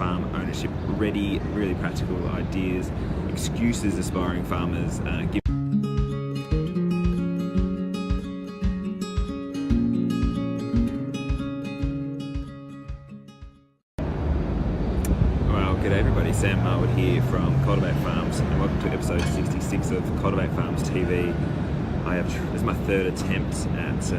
farm ownership ready, really practical ideas, excuses aspiring farmers give. Well, g'day everybody, Sam Marwood here from Cultivate Farms, and welcome to episode 66 of Cultivate Farms TV. This is my third attempt at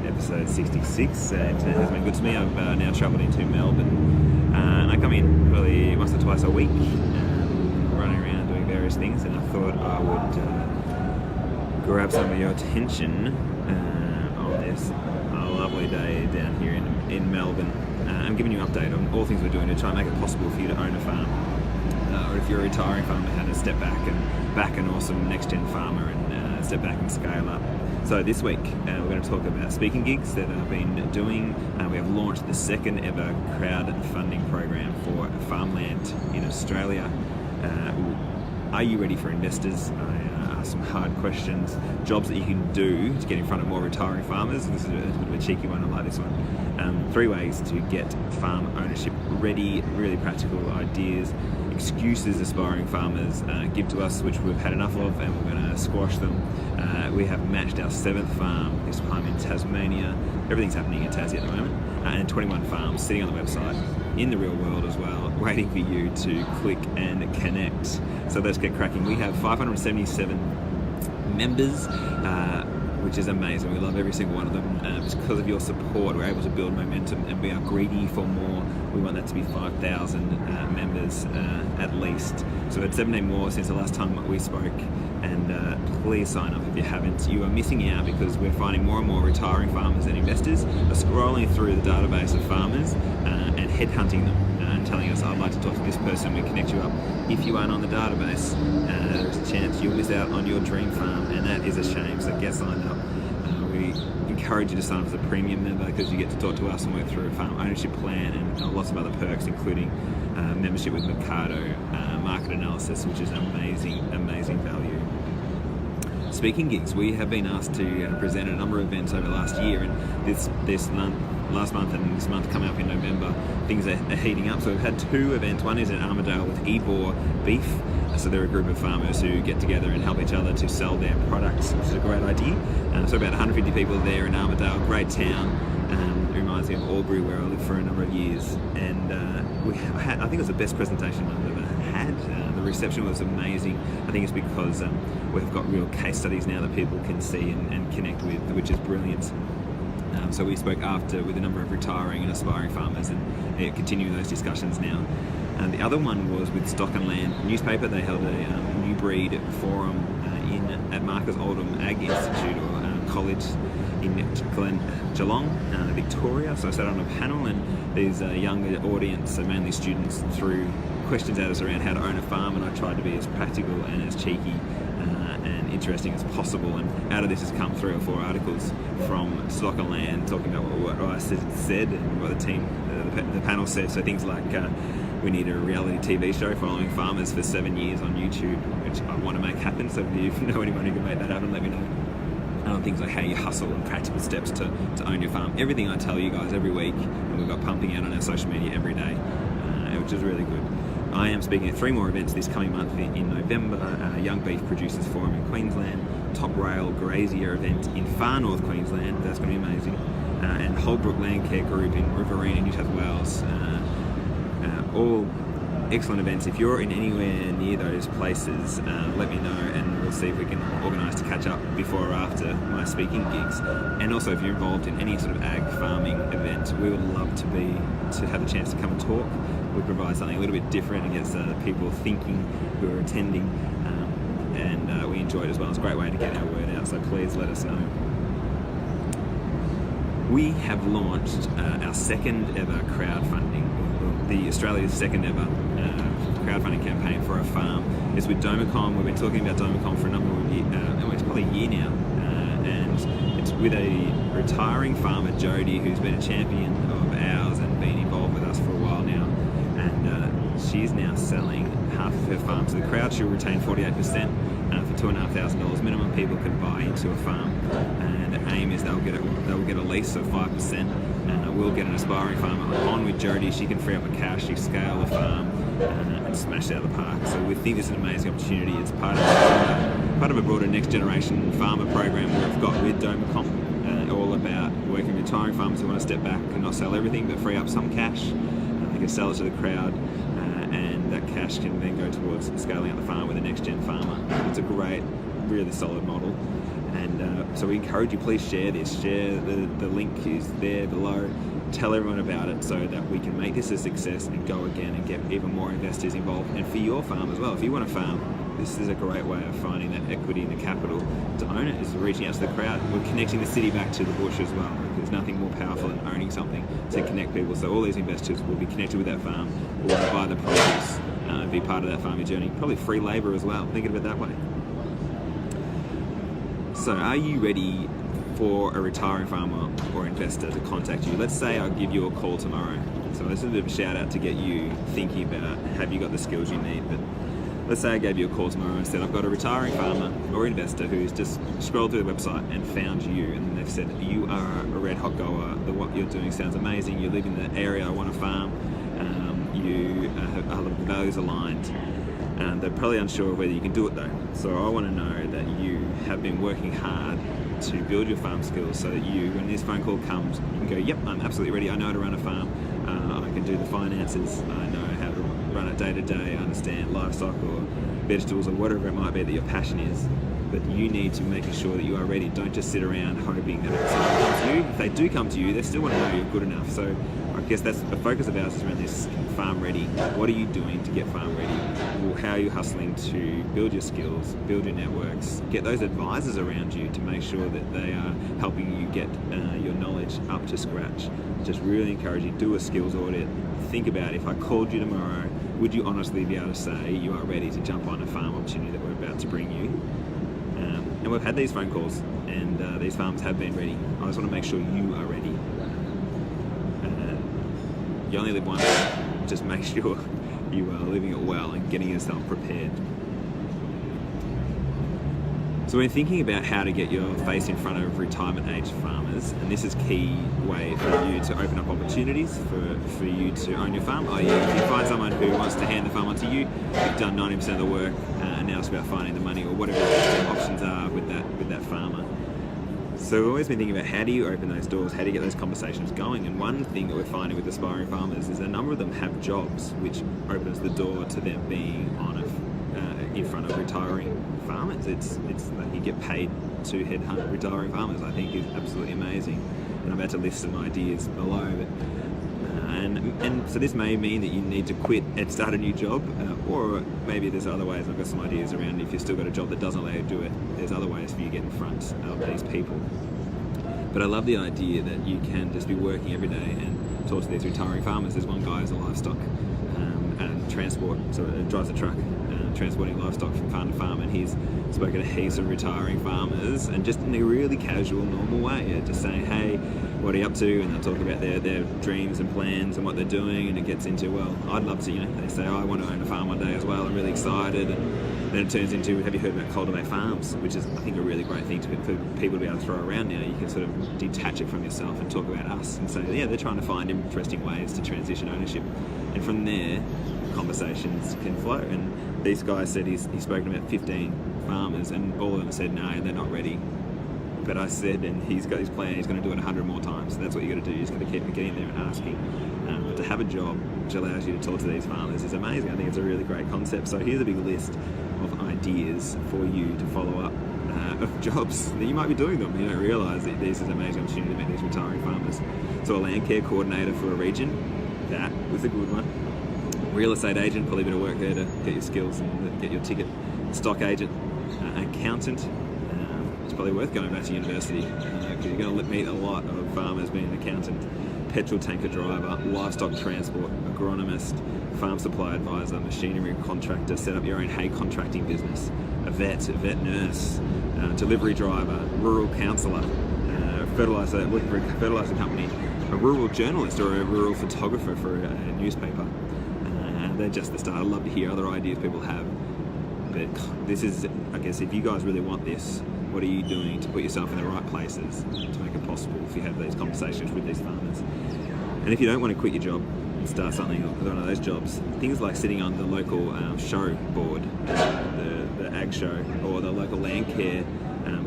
episode 66, and it has been good to me. I've now travelled into Melbourne, and I come in probably once or twice a week, running around doing various things, and I thought I would grab some of your attention on this lovely day down here in Melbourne. I'm giving you an update on all things we're doing to try and make it possible for you to own a farm, or if you're a retiring farmer, how to step back and back an awesome next-gen farmer and step back and scale up. So this week we're going to talk about speaking gigs that I've been doing. We have launched the second ever crowdfunding program for farmland in Australia. Are you ready for investors? I asked some hard questions, jobs that you can do to get in front of more retiring farmers. This is a bit of a cheeky one, I like this one. 3 ways to get farm ownership ready, really practical ideas, excuses aspiring farmers give to us, which we've had enough of, and we're going to squash them. We have matched our 7th farm, this time in Tasmania. Everything's happening in Tassie at the moment, and 21 farms sitting on the website in the real world as well, waiting for you to click and connect. So let's get cracking. We have 577 members, which is amazing. We love every single one of them. Because of your support, we're able to build momentum, and we are greedy for more. We want that to be 5,000 members at least. So we've had 17 more since the last time we spoke, and please sign up if you haven't. You are missing out because we're finding more and more retiring farmers and investors are scrolling through the database of farmers and headhunting them and telling us, I'd like to talk to this person, we connect you up. If you aren't on the database, there's a chance you'll miss out on your dream farm, and that is a shame, so get signed up. We encourage you to sign up as a premium member because you get to talk to us and work through a farm ownership plan and lots of other perks, including membership with Mercado, market analysis, which is amazing value. Speaking gigs, we have been asked to present at a number of events over the last year, and last month and this month coming up in November, things are heating up. So we've had 2 events. One is in Armidale with Ebor Beef. So they're a group of farmers who get together and help each other to sell their products, which is a great idea. So about 150 people there in Armidale, great town. It reminds me of Albury, where I lived for a number of years. And I think it was the best presentation I've ever had. The reception was amazing. I think it's because we've got real case studies now that people can see and connect with, which is brilliant. So we spoke after with a number of retiring and aspiring farmers, and continuing those discussions now. The other one was with Stock and Land newspaper. They held a new breed forum at Marcus Oldham Ag Institute or college in Geelong, Victoria. So I sat on a panel, and these younger audience, mainly students, threw questions at us around how to own a farm, and I tried to be as practical and as cheeky and interesting as possible. And out of this has come 3 or 4 articles from Stock and Land talking about what I said and what the panel said. So things like we need a reality TV show following farmers for 7 years on YouTube, which I want to make happen. So if you know anyone who can make that happen, let me know. Things like how you hustle and practical steps to own your farm. Everything I tell you guys every week, and we've got pumping out on our social media every day, which is really good. I am speaking at 3 more events this coming month in November. Young Beef Producers Forum in Queensland, Top Rail Grazier event in far north Queensland, that's going to be amazing, and Holbrook Land Care Group in Riverina, New South Wales. All excellent events. If you're in anywhere near those places, let me know, and we'll see if we can organise to catch up before or after my speaking gigs. And also, if you're involved in any sort of ag farming event, we would love to have a chance to come and talk. We provide something a little bit different and gets people thinking who are attending, and we enjoy it as well. It's a great way to get our word out, so please let us know. We have launched our second ever crowdfunding, Australia's second ever crowdfunding campaign for a farm. It's with Domicom. We've been talking about Domicom for a number of years, it's probably a year now, and it's with a retiring farmer, Jody, who's been a champion of ours and been involved with us for a while now, and she's now selling half of her farm to the crowd. She'll retain 48% for $2,500 minimum. People can buy into a farm, and the aim is they'll get a lease of 5%, and we'll get an aspiring farmer on with Jody. She can free up the cash, she scale the farm, smashed it out of the park. So we think this is an amazing opportunity. It's part of a broader next generation farmer program we've got with Domacom, all about working with retiring farmers who want to step back and not sell everything but free up some cash. They can sell it to the crowd, and that cash can then go towards scaling up the farm with a next gen farmer. It's a great, really solid model. And so we encourage you, please share this. Share the link is there below. Tell everyone about it so that we can make this a success and go again and get even more investors involved. And for your farm as well, if you want to farm, this is a great way of finding that equity and the capital to own it, is reaching out to the crowd. We're connecting the city back to the bush as well. There's nothing more powerful than owning something to connect people. So all these investors will be connected with that farm, will want to buy the produce, and be part of that farming journey. Probably free labour as well, think of it that way. So are you ready for a retiring farmer or investor to contact you? Let's say I give you a call tomorrow. So this is a bit of a shout out to get you thinking about, have you got the skills you need? But let's say I gave you a call tomorrow and said, I've got a retiring farmer or investor who's just scrolled through the website and found you, and they've said, you are a red hot goer, what you're doing sounds amazing, you live in the area I want to farm, you have the values aligned. They're probably unsure of whether you can do it though. So I want to know that you have been working hard to build your farm skills so that you, when this phone call comes, you can go, yep, I'm absolutely ready, I know how to run a farm, I can do the finances, I know how to run it day to day, I understand livestock or vegetables or whatever it might be that your passion is. But you need to make sure that you are ready. Don't just sit around hoping that someone comes to you. If they do come to you, they still want to know you're good enough. So I guess that's the focus of ours, is around this farm ready. What are you doing to get farm ready? Well, how are you hustling to build your skills, build your networks, get those advisors around you to make sure that they are helping you get your knowledge up to scratch. Just really encourage you, do a skills audit. Think about, if I called you tomorrow, would you honestly be able to say you are ready to jump on a farm opportunity that we're about to bring you? And we've had these phone calls, and these farms have been ready. I just want to make sure you are ready. You only live once. Just make sure you are living it well and getting yourself prepared. So we're thinking about how to get your face in front of retirement age farmers, and this is a key way for you to open up opportunities for you to own your farm. If you find someone who wants to hand the farm on to you, you've done 90% of the work, and now it's about finding the money or whatever the options are with that farmer. So we've always been thinking about, how do you open those doors, how do you get those conversations going? And one thing that we're finding with aspiring farmers is a number of them have jobs, which opens the door to them being on in front of retiring farmers. It's like you get paid to headhunt retiring farmers, I think is absolutely amazing. And I'm about to list some ideas below. And so this may mean that you need to quit and start a new job, or maybe there's other ways. I've got some ideas around, if you've still got a job that doesn't allow you to do it, there's other ways for you to get in front of these people. But I love the idea that you can just be working every day and talk to these retiring farmers. There's one guy who's a livestock and transport, so drives a truck, transporting livestock from farm to farm, and he's spoken to heaps of retiring farmers, and just in a really casual, normal way, just saying, hey, what are you up to? And they'll talk about their dreams and plans and what they're doing, and it gets into, well, I'd love to, they say, oh, I want to own a farm one day as well, I'm really excited, and then it turns into, have you heard about Cultivate Farms, which is, I think, a really great thing for people to be able to throw around now. You can sort of detach it from yourself and talk about us and say, yeah, they're trying to find interesting ways to transition ownership, and from there, conversations can flow. And these guys said he's spoken to about 15 farmers, and all of them said no, they're not ready. But I said, and he's got his plan, he's going to do it 100 more times. So that's what you got to do. You just got to keep getting there and asking. But to have a job which allows you to talk to these farmers is amazing. I think it's a really great concept. So here's a big list of ideas for you to follow up of jobs that you might be doing them. You don't realise that this is an amazing opportunity to meet these retiring farmers. So a land care coordinator for a region, that was a good one. Real estate agent, probably a bit of work there to get your skills and get your ticket. Stock agent, accountant. It's probably worth going back to university, because you're going to meet a lot of farmers being an accountant. Petrol tanker driver, livestock transport, agronomist, farm supply advisor, machinery contractor, set up your own hay contracting business, a vet nurse, delivery driver, rural counsellor, fertiliser, working for a fertiliser company, a rural journalist or a rural photographer for a newspaper. They're just the start. I'd love to hear other ideas people have. But this is, I guess, if you guys really want this, what are you doing to put yourself in the right places to make it possible if you have these conversations with these farmers? And if you don't want to quit your job, and start something with one of those jobs. Things like sitting on the local show board, the ag show, or the local land care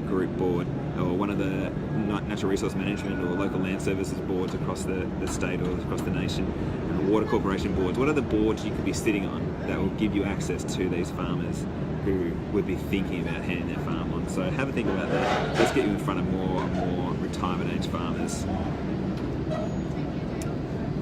group board, or one of the natural resource management or local land services boards across the state or across the nation, water corporation boards. What are the boards you could be sitting on that will give you access to these farmers who would be thinking about handing their farm on? So have a think about that. Let's get you in front of more and more retirement age farmers.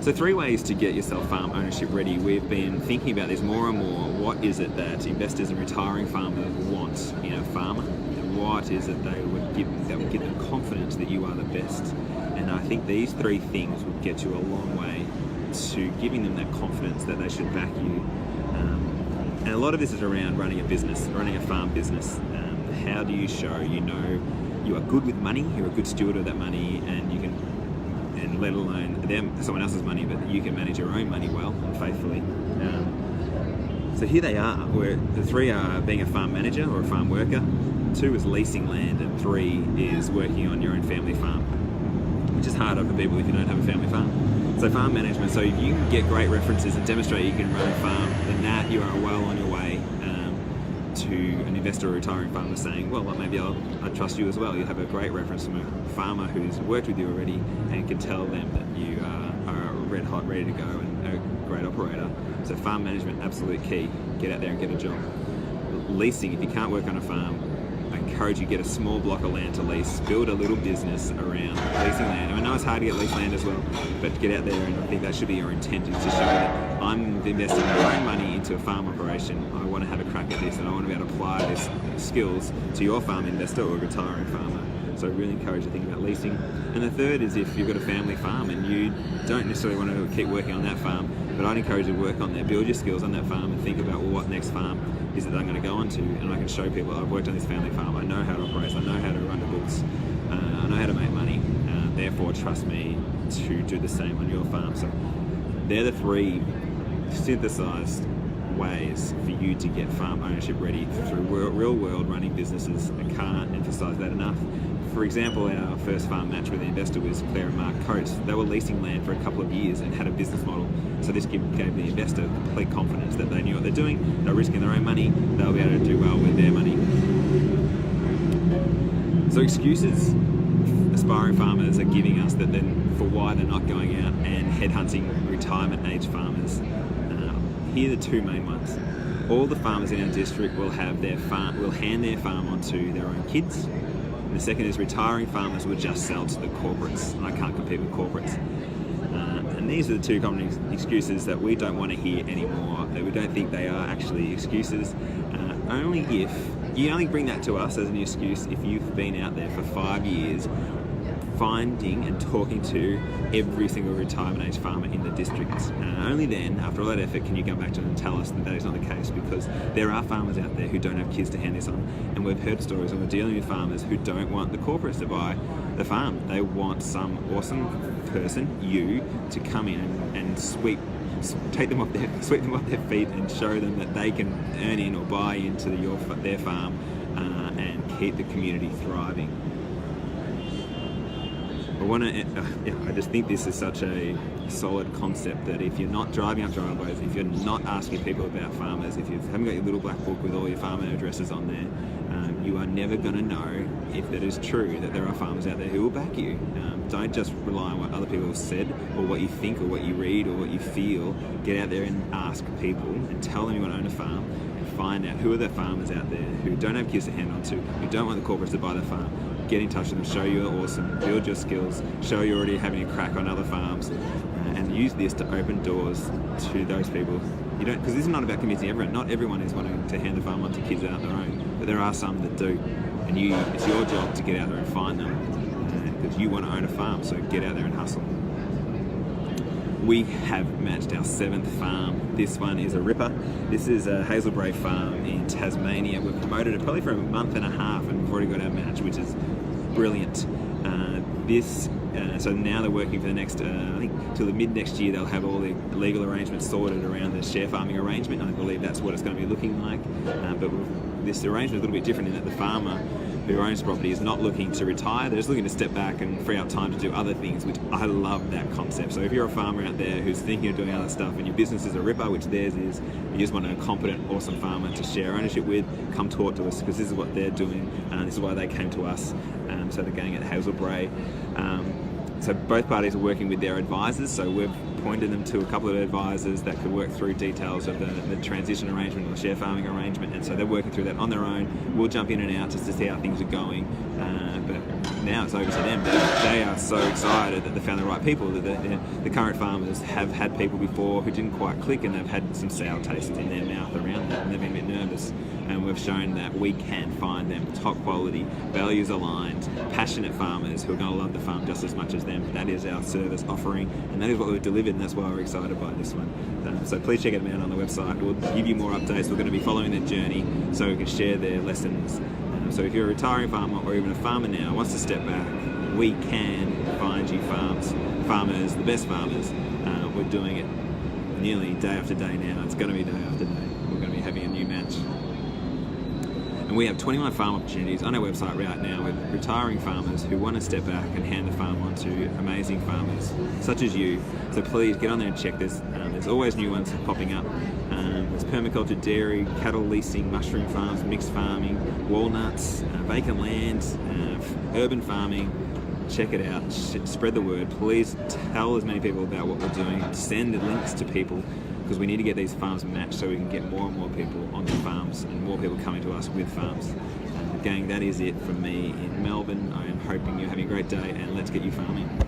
So 3 ways to get yourself farm ownership ready. We've been thinking about this more and more. What is it that investors and retiring farmers want in a farmer? And what is it that would give them confidence that you are the best? And I think these 3 things would get you a long way to giving them that confidence that they should back you. And a lot of this is around running a business, running a farm business. How do you show you are good with money, you're a good steward of that money, and you can, and let alone someone else's money, but you can manage your own money well and faithfully. So here they are, where the 3 are being a farm manager or a farm worker, 2 is leasing land, and 3 is working on your own family farm, which is harder for people if you don't have a family farm. So farm management, so if you can get great references and demonstrate you can run a farm, then that you are well on your way to an investor or retiring farmer saying, well, maybe I trust you as well. You'll have a great reference from a farmer who's worked with you already and can tell them that you are red hot, ready to go, and a great operator. So farm management, absolute key. Get out there and get a job. Leasing, if you can't work on a farm, I encourage you to get a small block of land to lease. Build a little business around leasing land. I know it's hard to get leased land as well, but get out there, and I think that should be your intent, is to show that I'm investing my own money into a farm operation. I want to have a crack at this, and I want to be able to apply these skills to your farm investor or retiring farmer. So I really encourage you to think about leasing. And the third is if you've got a family farm and you don't necessarily want to keep working on that farm, but I'd encourage you to work on there, build your skills on that farm, and think about, well, what next farm is it that I'm going to go on to? And I can show people, I've worked on this family farm, I know how to operate, I know how to run the books, I know how to make money, therefore trust me to do the same on your farm. So they're the 3 synthesized ways for you to get farm ownership ready through real world running businesses. I can't emphasize that enough. For example, our first farm match with the investor was Claire and Mark Coates. They were leasing land for a couple of years and had a business model. So this gave the investor complete confidence that they knew what they're doing, they're risking their own money, they'll be able to do well with their money. So excuses aspiring farmers are giving us that then for why they're not going out and headhunting retirement age farmers. Here are the 2 main ones. All the farmers in our district will have will hand their farm on to their own kids. And the second is retiring farmers will just sell to the corporates, and I can't compete with corporates. And these are the 2 common excuses that we don't want to hear anymore, that we don't think they are actually excuses. Only if you only bring that to us as an excuse if you've been out there for 5 years finding and talking to every single retirement age farmer in the district. Only then, after all that effort, can you come back to them and tell us that that is not the case, because there are farmers out there who don't have kids to hand this on, and we've heard stories, and we're dealing with farmers who don't want the corporates to buy the farm. They want some awesome person, you, to come in and sweep them off their feet and show them that they can earn in or buy into their farm and keep the community thriving. I just think this is such a solid concept that if you're not driving up driveways, if you're not asking people about farmers, if you haven't got your little black book with all your farmer addresses on there, you are never going to know if that is true, that there are farmers out there who will back you. Don't just rely on what other people have said or what you think or what you read or what you feel. Get out there and ask people and tell them you want to own a farm, and find out who are the farmers out there who don't have kids to hand on to, who don't want the corporates to buy their farm. Get in touch with them, show you're awesome, build your skills, show you're already having a crack on other farms, and use this to open doors to those people. You don't, because this is not about convincing everyone. Not everyone is wanting to hand the farm on to kids out their own, but there are some that do, and it's your job to get out there and find them, because you want to own a farm. So get out there and hustle. We have matched our 7th farm. This one is a ripper. This is a Hazelbrae farm in Tasmania. We've promoted it probably for a month and a half, and we've already got our match, which is brilliant. So now they're working for the next, I think till the mid next year, they'll have all the legal arrangements sorted around the share farming arrangement. I believe that's what it's going to be looking like. But this arrangement is a little bit different in that the farmer who owns property is not looking to retire. They're just looking to step back and free up time to do other things, which I love that concept. So if you're a farmer out there who's thinking of doing other stuff and your business is a ripper, which theirs is, you just want a competent, awesome farmer to share ownership with, come talk to us, because this is what they're doing, and this is why they came to us. So they're going at Hazelbrae. So both parties are working with their advisors, so we've pointed them to a couple of advisors that could work through details of the transition arrangement or share farming arrangement, and so they're working through that on their own. We'll jump in and out just to see how things are going, but now it's over to them. They are so excited that they found the right people. The current farmers have had people before who didn't quite click, and they've had some sour taste in their mouth around that, and they've been a bit nervous. And we've shown that we can find them top quality, values aligned, passionate farmers who are going to love the farm just as much as them. That is our service offering, and that is what we've delivered, and that's why we're excited by this one. So please check them out on the website. We'll give you more updates. We're going to be following their journey so we can share their lessons. So if you're a retiring farmer or even a farmer now who wants to step back, we can find you farmers, the best farmers. We're doing it nearly day after day now. It's going to be day after day. We're going to be having a new match. And we have 21 farm opportunities on our website right now with retiring farmers who want to step back and hand the farm on to amazing farmers such as you. So please get on there and check this. There's always new ones popping up. There's permaculture, dairy, cattle leasing, mushroom farms, mixed farming, walnuts, vacant land, urban farming. Check it out. Spread the word. Please tell as many people about what we're doing. Send the links to people, because we need to get these farms matched so we can get more and more people onto farms and more people coming to us with farms. Gang, that is it from me in Melbourne. I am hoping you're having a great day, and let's get you farming.